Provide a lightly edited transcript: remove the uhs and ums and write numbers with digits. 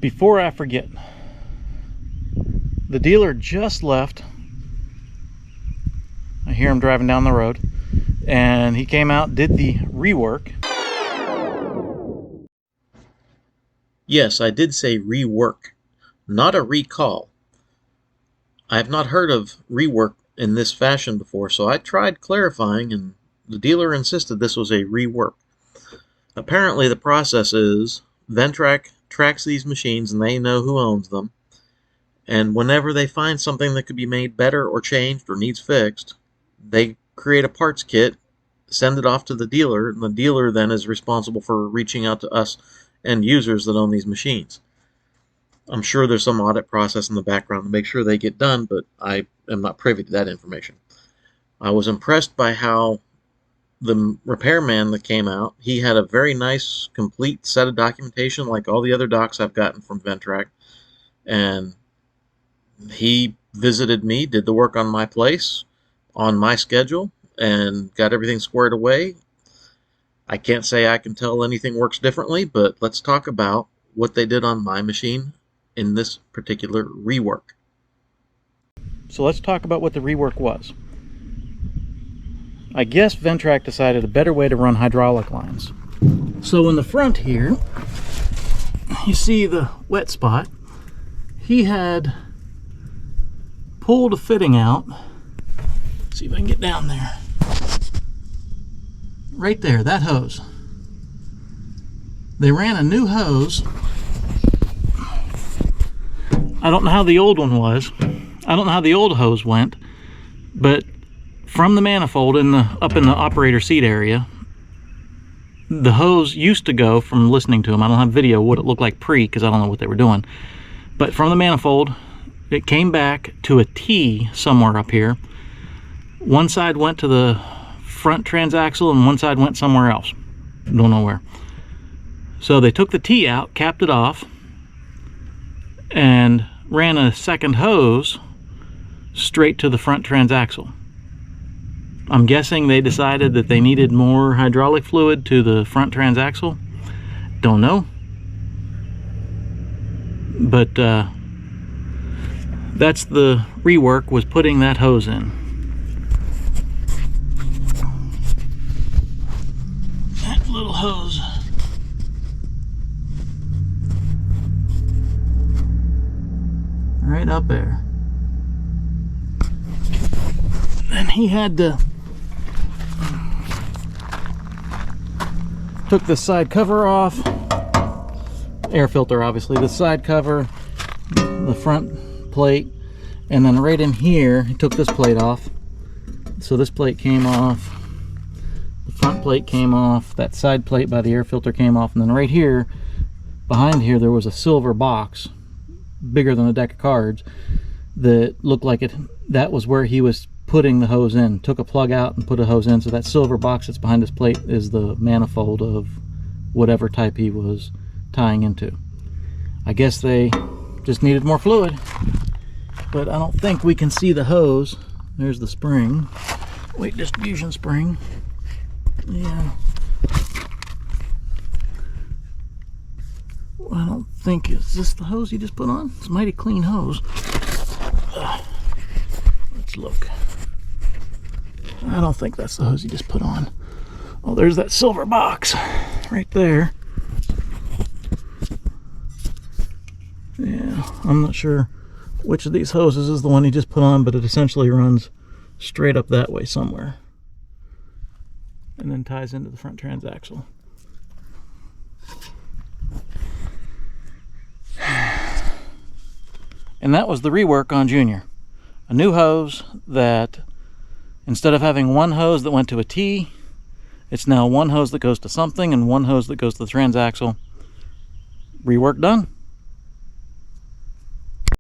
Before I forget, the dealer just left. I hear him driving down the road, and he came out, did the rework. Yes, I did say rework, not a recall. I have not heard of rework in this fashion before, so I tried clarifying, and the dealer insisted this was a rework. Apparently the process is Ventrac tracks these machines and they know who owns them, and whenever they find something that could be made better or changed or needs fixed, they create a parts kit, send it off to the dealer, and the dealer then is responsible for reaching out to us end users that own these machines. I'm sure there's some audit process in the background to make sure they get done, but I am not privy to that information. I was impressed by how the repairman that came out, he had a very nice, complete set of documentation like all the other docs I've gotten from Ventrac, and he visited me, did the work on my place, on my schedule, and got everything squared away. I can't say I can tell anything works differently, but let's talk about what they did on my machine in this particular rework. So let's talk about what the rework was. I guess Ventrac decided a better way to run hydraulic lines. So in the front here, you see the wet spot. He had pulled a fitting out. Let's see if I can get down there. Right there, that hose. They ran a new hose. I don't know how the old one was. I don't know how the old hose went, but from the manifold up in the operator seat area, the hose used to go, from listening to them, I don't have video what it looked like because I don't know what they were doing, but from the manifold it came back to a T somewhere up here. One side went to the front transaxle and one side went somewhere else, don't know where. So they took the T out, capped it off, and ran a second hose straight to the front transaxle. I'm guessing they decided that they needed more hydraulic fluid to the front transaxle. Don't know. But that's the rework, was putting that hose in. That little hose. Right up there. And he had to took the side cover off, air filter obviously, the side cover, the front plate, and then right in here he took this plate off. So this plate came off, the front plate came off, that side plate by the air filter came off, and then right here behind here there was a silver box bigger than a deck of cards that looked like that was where he was putting the hose in. Took a plug out and put a hose in. So that silver box that's behind this plate is the manifold of whatever type he was tying into. I guess they just needed more fluid, but I don't think we can see the hose. There's the spring, weight distribution spring. Yeah, I don't think, is this the hose he just put on? It's a mighty clean hose. Let's look. I don't think that's the hose he just put on. Oh, there's that silver box right there. Yeah, I'm not sure which of these hoses is the one he just put on, but it essentially runs straight up that way somewhere and then ties into the front transaxle. And that was the rework on Junior. A new hose that, instead of having one hose that went to a T, it's now one hose that goes to something and one hose that goes to the transaxle. Rework done.